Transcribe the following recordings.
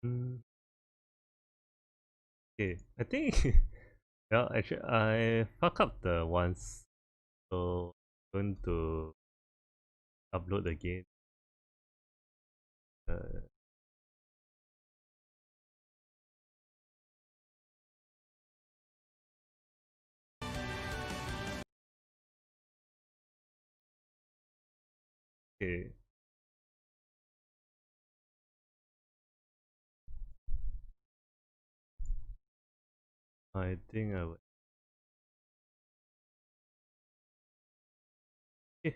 Mm, okay, I think well actually I fuck up the once, so I'm going to upload again. Uh, okay, I think I would. Okay,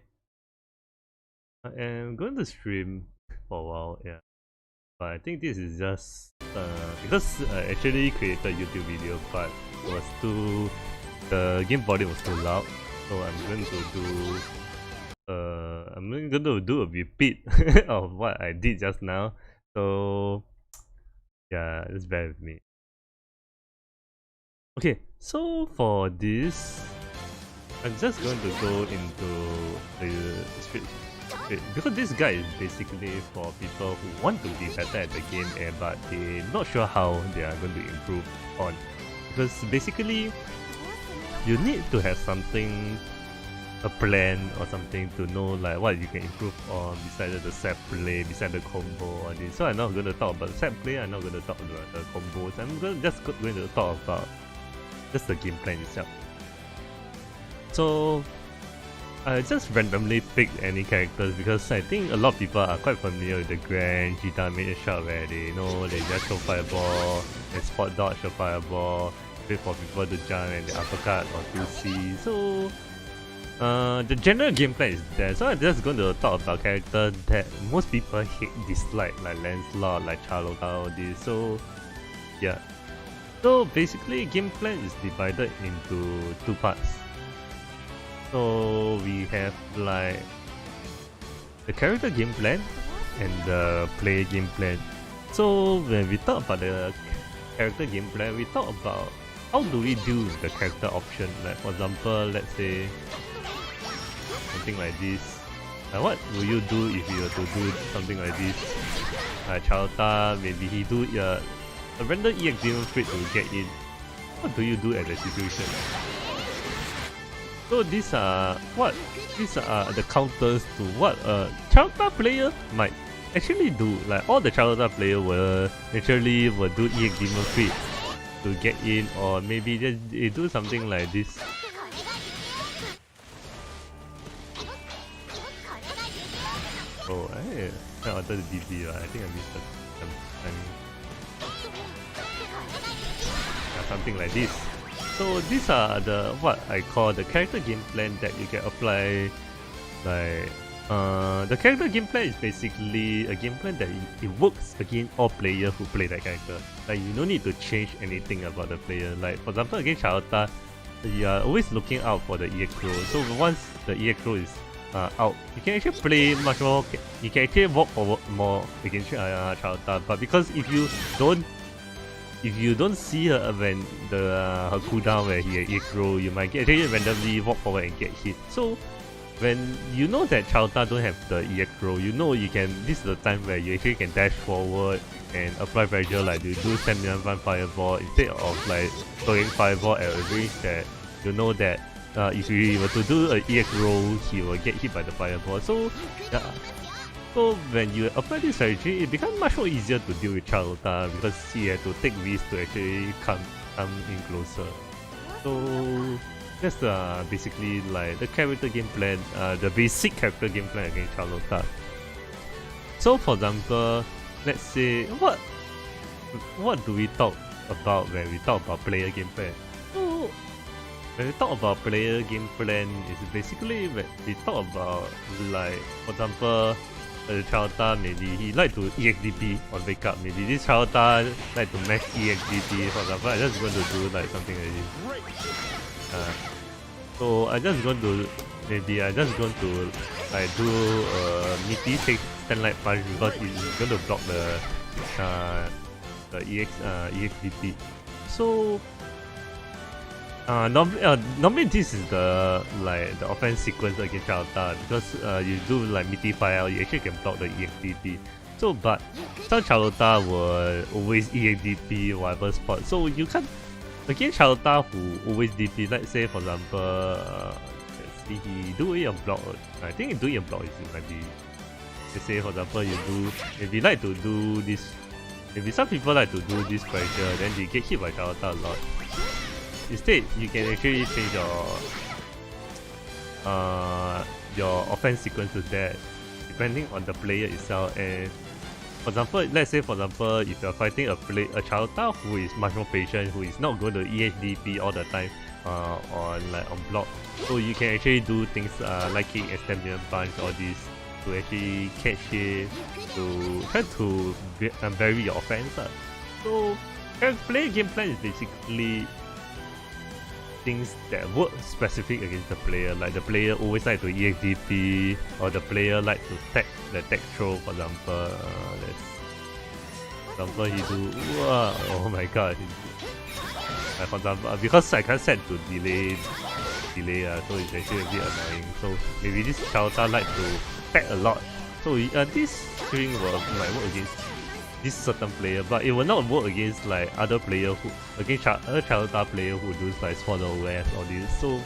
I am going to stream for a while. Yeah, but I think this is just because I actually created a YouTube video, but it was too the game volume was too loud, so I'm going to do a repeat of what I did just now. So yeah, just bear with me. Okay, so for this, I'm just going to go into the street because this guide is basically for people who want to be better at the game but they're not sure how they are going to improve on. Because basically, you need to have something, a plan or something to know like what you can improve on besides the set play, beside the combo or this. So I'm not going to talk about the set play, I'm not going to talk about the combos, just going to talk about just the game plan itself. So I just randomly picked any characters because I think a lot of people are quite familiar with the Grand G damage shot where they know they just throw fireball and spot dodge the fireball, wait for people to jump and the uppercut or 2C. So the general gameplay is there. So I'm just going to talk about characters that most people hate, dislike, like Lancelot, like Charlotta, all this. So yeah. So basically game plan is divided into two parts. So we have like the character game plan and the player game plan. So when we talk about the character game plan, we talk about how do we do the character option. Like for example, let's say something like this. What will you do if you were to do something like this? Charlotta, maybe he do a random EX demon crit to get in. What do you do at the situation? So these are the counters to what a Charlotta player might actually do. Like all the Charlotta player will naturally do EX demon crit to get in, or maybe they do something like this. Oh, I wanted to DB, I think I missed it. Something like this. So these are the what I call the character game plan that you can apply. Like the character game plan is basically a game plan that it works against all players who play that character. Like you don't need to change anything about the player. Like for example against Charlotta, you are always looking out for the EX roll. So once the EX roll is out, you can actually play much more. You can actually walk forward more against Charlotta. But because if you don't see her when her cooldown where he EX roll, you might actually randomly walk forward and get hit. So when you know that Charlotta don't have the EX roll, you know you can. This is the time where you actually can dash forward and apply pressure, like you do stamina run fireball instead of like throwing fireball at a range that you know that if he were to do an EX roll, he will get hit by the fireball. So yeah. So when you apply this strategy, it becomes much more easier to deal with Charlotta because he had to take risks to actually come in closer. So that's basically like the character game plan, the basic character game plan against Charlotta. So for example, let's say what do we talk about when we talk about player game plan? So when we talk about player game plan, it's basically when we talk about like for example. Charlotta, maybe he like to EXDP on wake up. Maybe this Charlotta like to max EXDP. For example, I'm just going to do like something like this. So I just going to like do meaty take stand light punch because it's going to block the EXDP. So normally this is the offense sequence against Charlotta because you do like meaty fire, you actually can block the EXDP. So, but some Charlotta will always EADP whatever spot. So you can't against Charlotta who always DP. Let's say for example, let's see, he do it on block. I think he do it on block. It might be. Let's say for example, you do if you like to do this. Maybe some people like to do this pressure, then they get hit by Charlotta a lot. Instead, you can actually change your offense sequence to that, depending on the player itself. And for example, let's say for example, if you're fighting a Charlotta who is much more patient, who is not going to EHDP all the time on block, so you can actually do things like kick, extend punch, all these to actually catch it, to try to vary your offense. So player game plan is basically things that work specific against the player, like the player always like to EXDP, or the player like to tech the tech throw, for example. For example, he do oh my god. For example, because I can't set to delay, so it's actually a bit annoying. So maybe this Charlotta like to tech a lot. So this string might work against this certain player, but it will not work against like other player who other Charlotta player who do like spotdodge or this. So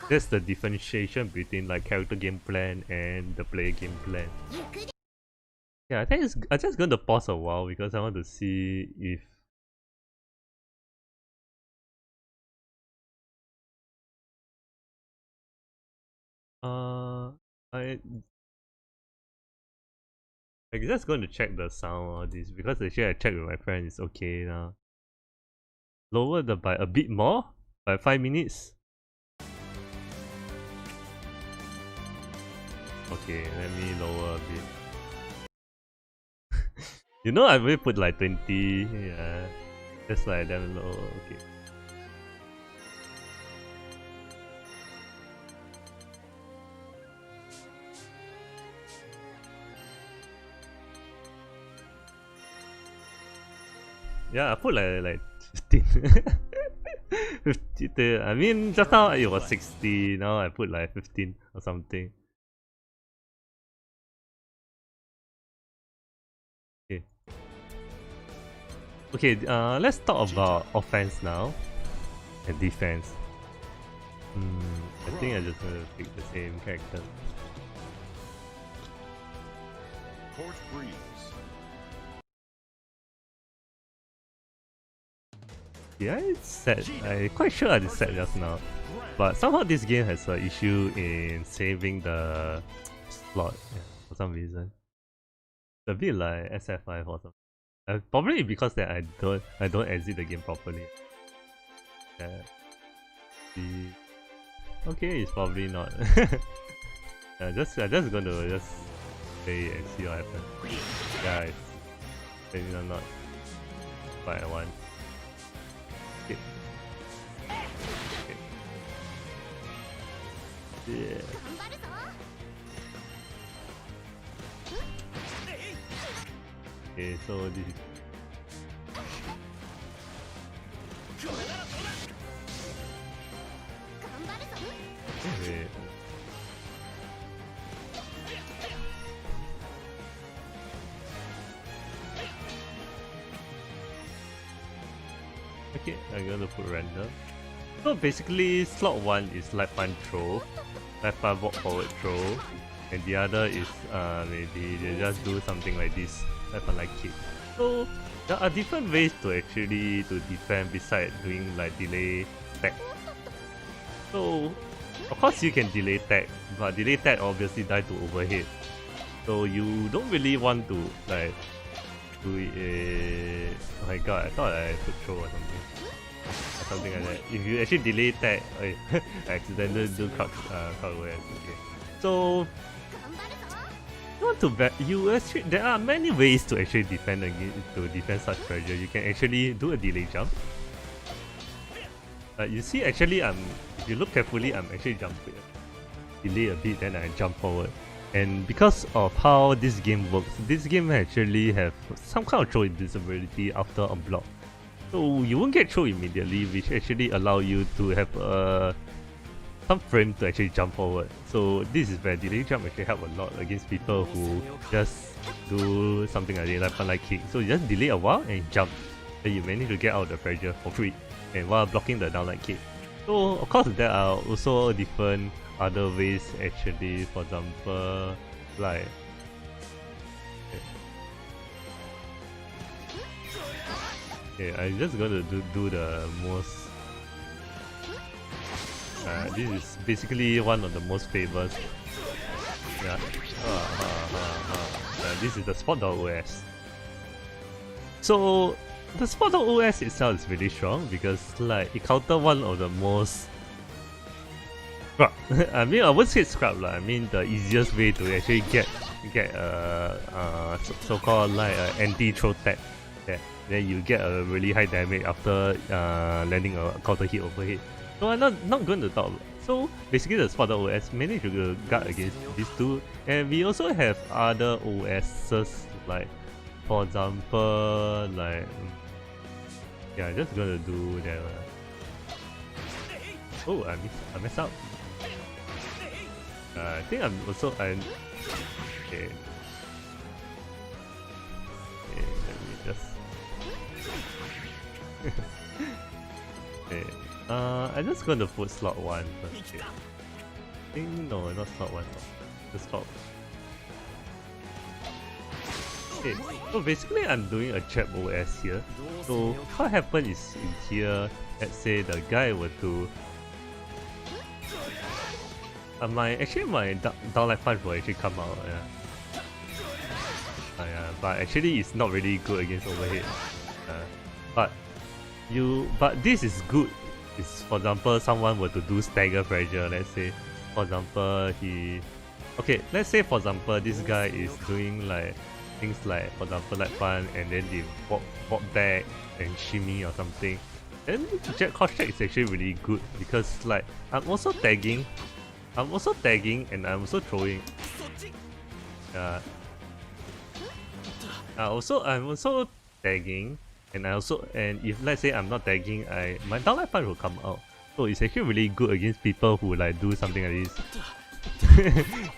that's the differentiation between like character game plan and the player game plan. Yeah, I think I'm just going to pause a while because I want to see if I'm just going to check the sound or this, because actually I checked with my friend, it's okay now. Lower the by a bit more, by 5 minutes. Okay, let me lower a bit. You know, I will put like 20, yeah, just like damn low, okay. Yeah, I put like 15. 50, I mean, just now it was 60, now I put like 15 or something. Okay. Okay, let's talk about offense now and defense. I think I just want to pick the same character. Court breeze. Yeah, it's set. I'm quite sure I did set just now, but somehow this game has an issue in saving the slot, yeah, for some reason. It's a bit like SF5 or something. Probably because that I don't exit the game properly. Yeah. Okay, it's probably not. I'm just gonna just play and see what happens. Yeah, it's maybe not what I want. Okay. Okay. Yeah. Okay, so this is okay. Okay, I'm gonna put random. So basically, slot 1 is left punch throw, left punch walk forward throw, and the other is maybe they just do something like this, left punch like kick. So there are different ways to actually defend besides doing like delay tag. So of course you can delay tag, but delay tag obviously die to overhead. So you don't really want to like do it. Oh my god, I thought I could throw or something. Or something like that. If you actually delay tag, I accidentally do crouch away. Okay. So you want to there are many ways to actually defend such pressure. You can actually do a delay jump. You see, actually, if you look carefully, I'm actually jumping. Delay a bit, then I jump forward. And because of how this game works, this game actually have some kind of throw invisibility after a block. So you won't get throw immediately, which actually allow you to have a some frame to actually jump forward. So this is where delay jump actually help a lot against people who just do something like that, like kick. So you just delay a while and jump. Then you manage to get out of the pressure for free, and while blocking the downlight kick. So of course there are also different other ways actually. For example, like okay, I'm just gonna do the most. This is basically one of the most famous. Yeah. This is the spot.os. So the spot.os itself is really strong because like it counter one of the most scrub. I mean I won't say scrub lah. I mean the easiest way to actually get so-called like anti-throw tag. Yeah. Then you get a really high damage after landing a counter hit overhead. So I'm not going to talk about. So basically the spot.os managed to guard against these two, and we also have other OSs like, for example, like yeah, I'm just gonna do that. Oh, I messed up. I think I'm okay. Okay, let me just. Okay. I'm just gonna put slot 1 first. Okay. I think no, not slot 1. Just slot. Okay, so basically I'm doing a trap OS here. So what happens is in here, let's say the guy were to my downlight punch will actually come out. Yeah. Yeah, but actually it's not really good against overhead. But this is good. Is for example someone were to do stagger pressure. Let's say for example let's say for example this guy is doing like things like for example like fun and then they walk back and shimmy or something. Then jet cross check is actually really good because like I'm also tagging and I'm also throwing. I'm also tagging. And if let's say I'm not tagging, my downlight punch will come out. So it's actually really good against people who like do something like this.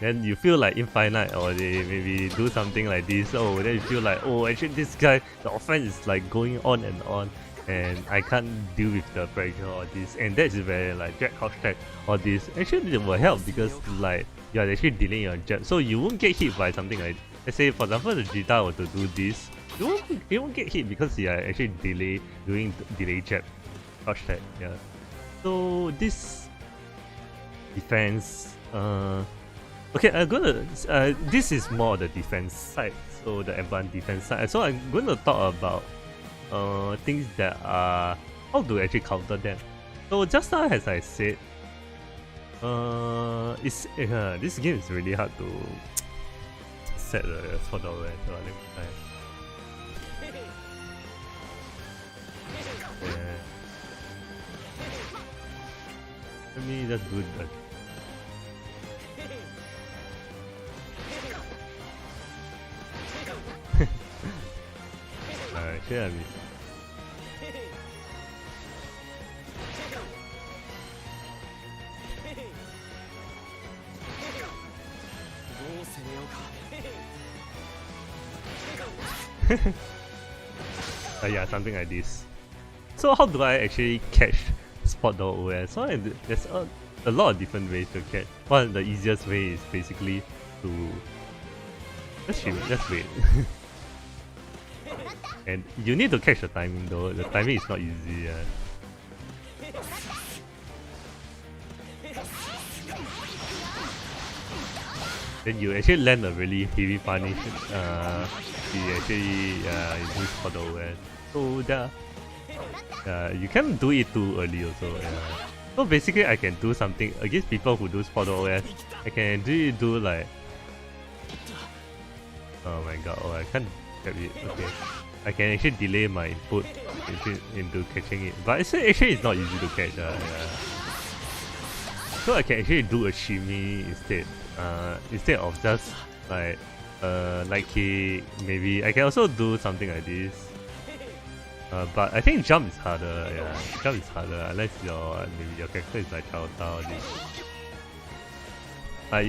Then you feel like infinite, or they maybe do something like this. Oh, then you feel like, oh, actually this guy, the offense is like going on, and I can't deal with the pressure or this. And that is where like jet cross check or this actually it will help because like you are actually delaying your jab, so you won't get hit by something like. Let's say for example the Jita were to do this. You won't get hit because you are actually doing delay jab cross check. Yeah. So this defense okay, I'm gonna this is more of the defense side, so the advanced defense side. So I'm gonna talk about things that are how to actually counter them. So just now as I said, this game is really hard to set the spot over. So let me try. Yeah. Let me just do that. Actually, I mean. Yeah, something like this. So how do I actually catch spot.os? So there's a lot of different ways to catch. One of the easiest way is basically to just wait. And you need to catch the timing though. The timing is not easy. Then you actually land a really heavy punish. You actually use spot.os. So you can't do it too early also. So basically I can do something against people who do spot.os. I can do like, oh my god, I can't grab it. Okay, I can actually delay my input into catching it, but actually it's not easy to catch. So I can actually do a shimmy instead of just like kick. Maybe I can also do something like this. But I think jump is harder. Yeah, jump is harder unless maybe your character is like Charlotta or this.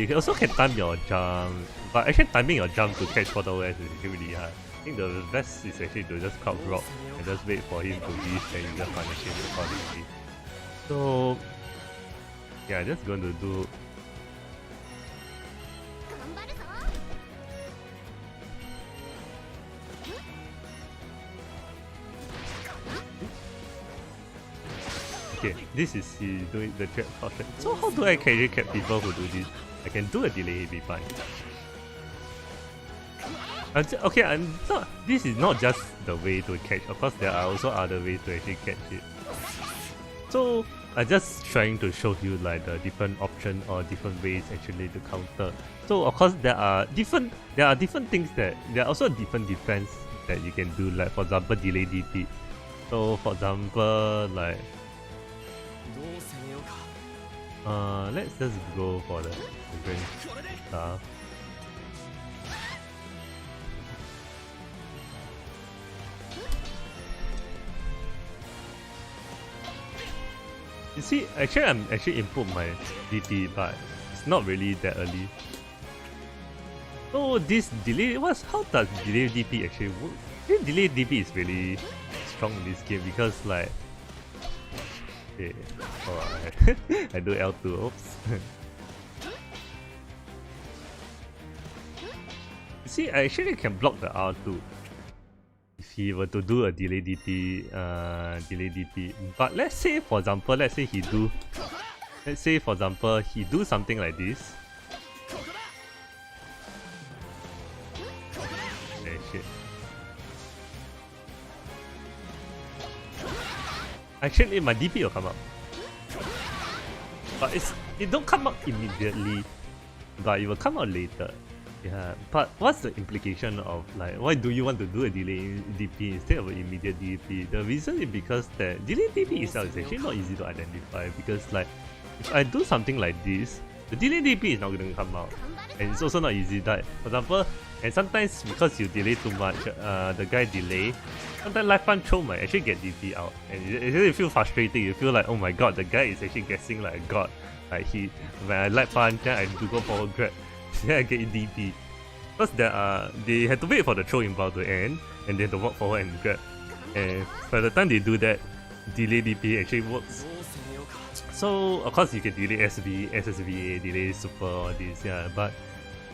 You also can time your jump, but actually timing your jump to catch spot dodge is really hard. I think the best is actually to just crowd rock and just wait for him to leave and you just punish him accordingly. So yeah, just going to do. Okay, this is he doing the trap caution. So how do I actually catch people who do this? I can do a delay heavy punch. Okay, this is not just the way to catch. Of course, there are also other ways to actually catch it. So I'm just trying to show you like the different options or different ways actually to counter. So of course there are different things there are also different defense that you can do. Like for example, delay DP. So for example, like let's just go for the different stuff. You see, actually I'm input my DP, but it's not really that early. So this delay, how does delay DP actually work? This delay DP is really strong in this game because like, okay, I do L2, oops. You see, I actually can block the R2 if he were to do a delay DP, But let's say for example, he do something like this. Okay, shit. Actually, my DP will come up, but it don't come up immediately, but it will come out later. Yeah, but what's the implication of like why do you want to do a delay DP instead of an immediate DP? The reason is because that delay DP itself is actually not easy to identify because like if I do something like this, the delay DP is not going to come out, and it's also not easy that. For example, and sometimes because you delay too much, the guy delay. Sometimes life punch throw might actually get DP out, and it really feel frustrating. You feel like, oh my god, the guy is actually guessing like a god. Like when I light punch, then I do go forward grab, then I get DP. Because they had to wait for the throw inbound to end, and then to walk forward and grab. And by the time they do that, delay DP actually works. So of course you can delay SB, SSVA, delay super, all this, yeah. But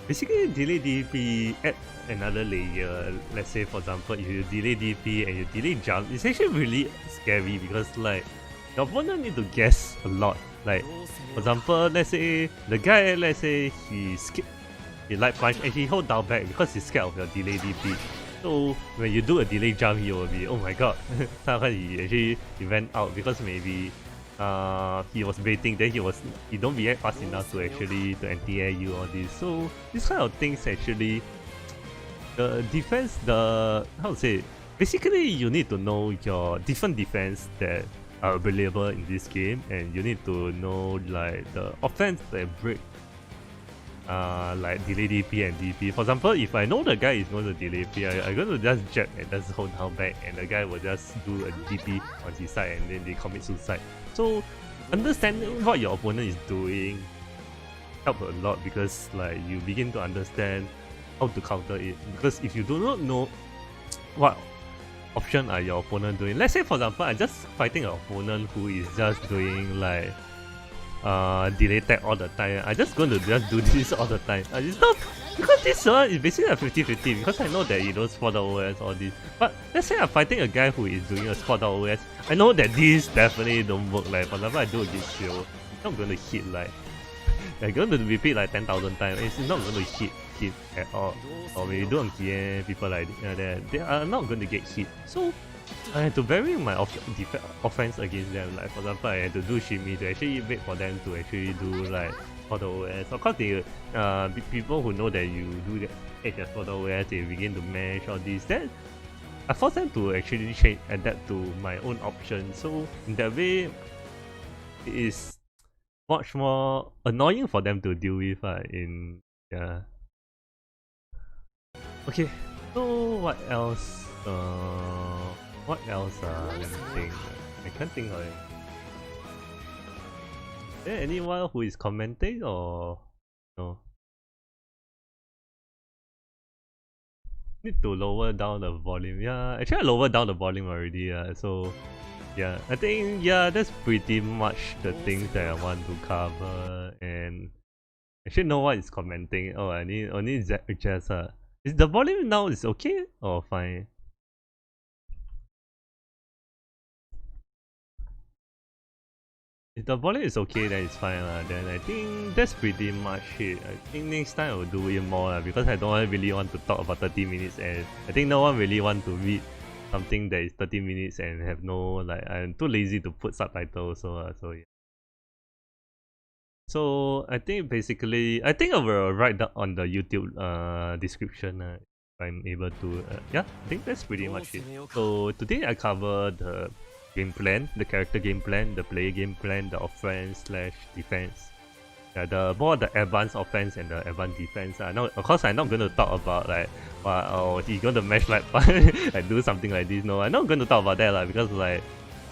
basically delay DP add another layer. Let's say for example, if you delay DP and you delay jump, it's actually really scary because like your opponent need to guess a lot. Like for example, let's say the guy, he skip, he light punch and he hold down back because he's scared of your delay DP. So when you do a delay jump, he will be, oh my god. Sometimes he went out because maybe he was baiting, then he don't react fast enough to actually to anti-air you or this. So this kind of things actually, the defense, how to say, basically you need to know your different defense that are available in this game, and you need to know like the offense that break like delay DP and DP. For example, if I know the guy is going to delay DP, I'm going to just jab and just hold down back, and the guy will just do a DP on his side and then they commit suicide. So understanding what your opponent is doing helps a lot because like you begin to understand how to counter it. Because if you do not know what option are your opponent doing, let's say for example I'm just fighting an opponent who is just doing like delay tag all the time, I'm just going to just do this all the time. It's not because this one is basically a 50-50 because I know that he knows spot OS all this. But let's say I'm fighting a guy who is doing a spot OS, I know that this definitely don't work. Like for example, I do against Shield, it's not going to hit like I'm going to repeat like 10,000 times. It's not going to hit at all. Or when you do on Kien, people like that, they are not going to get hit. So I had to vary my offense against them. Like for example, I had to do shimmy to actually wait for them to actually do like auto OS. Of course, they people who know that you do the edge as auto OS, they begin to mash all this. Then I forced them to actually adapt to my own options. So in that way, it is much more annoying for them to deal with. Okay, so what else? What else? Let me think. I can't think of it. Is there anyone who is commenting or no? Need to lower down the volume. Yeah, actually I lowered down the volume already. So yeah, I think that's pretty much the things that I want to cover. And actually no one is commenting. Oh, I need only Jess. Is the volume now is okay or fine? If the volume is okay, then it's fine lah. Then I think that's pretty much it. I think next time I will do it more lah, because I don't really want to talk about 30 minutes, and I think no one really want to read something that is 30 minutes and have no, like, I'm too lazy to put subtitles. So yeah. So I think basically, I think I will write down on the YouTube description if I'm able to. Yeah, I think that's pretty much it. So today I cover the game plan, the character game plan, the player game plan, the offense slash defense. Yeah, the advanced offense and the advanced defense. Of course, I'm not going to talk about like, oh, he's going to mash like like do something like this. No, I'm not going to talk about that lah, because like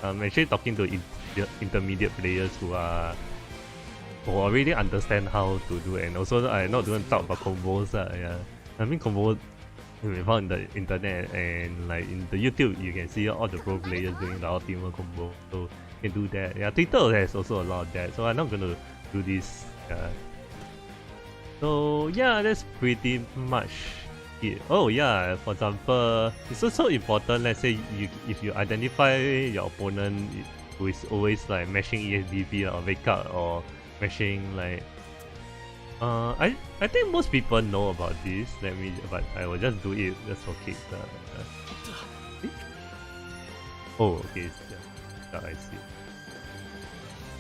I'm actually talking to intermediate players who already understand how to do it. And also I'm not going to talk about combos. Yeah, I mean combos we found on the internet, and like in the YouTube you can see all the pro players doing the ultimate combo, so you can do that. Yeah, Twitter has also a lot of that, so I'm not gonna do this. So yeah, that's pretty much it. Oh yeah, for example, it's also important, let's say if you identify your opponent who is always like mashing ESDP or wake up or mashing like I think most people know about this. But I will just do it just for kicks. Oh, okay. I see.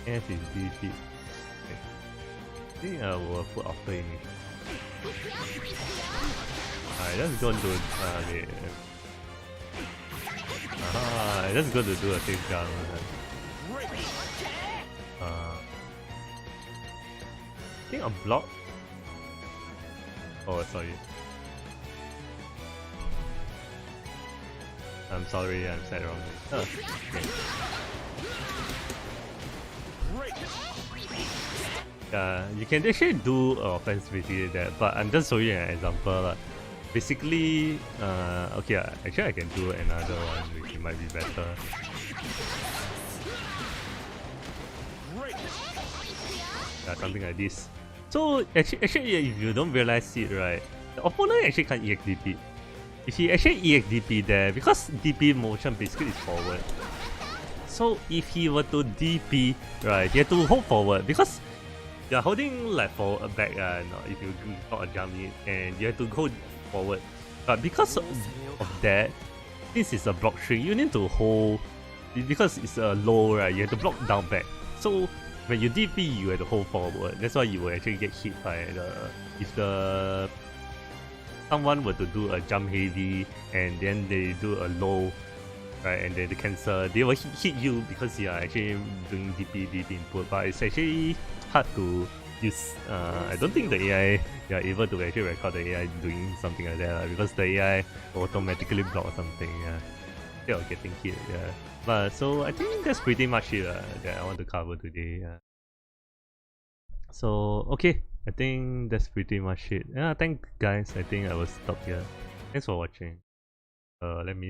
S is defeat. Okay. I think I will put after image. I just going to okay. I just going to do a safe jump. I think I'm blocked. Oh, sorry. I'm sorry, I'm said wrong. Okay. Yeah, you can actually do offense basically that, but I'm just showing you an example. Basically, okay, actually I can do another one which might be better. Yeah, something like this. So actually, if you don't realize it, right, the opponent actually can't EXDP. If he actually EXDP there, because DP motion basically is forward. So if he were to DP, right, you have to hold forward, because you're holding like forward back, if you got a jump in, and you have to hold forward. But because of that, this is a block string, you need to hold, because it's a low, right, you have to block down back. So when you DP, you have to hold forward. That's why you will actually get hit by if someone were to do a jump heavy and then they do a low, right, and then they cancel, they will hit you because you are actually doing DP input. But it's actually hard to use. I don't think the AI, you are able to actually record the AI doing something like that, because the AI will automatically block something. Instead of getting hit. Yeah. But so I think that's pretty much it that I want to cover today. So okay, I think that's pretty much it. Yeah, thanks guys. I think I will stop here. Thanks for watching. Let me just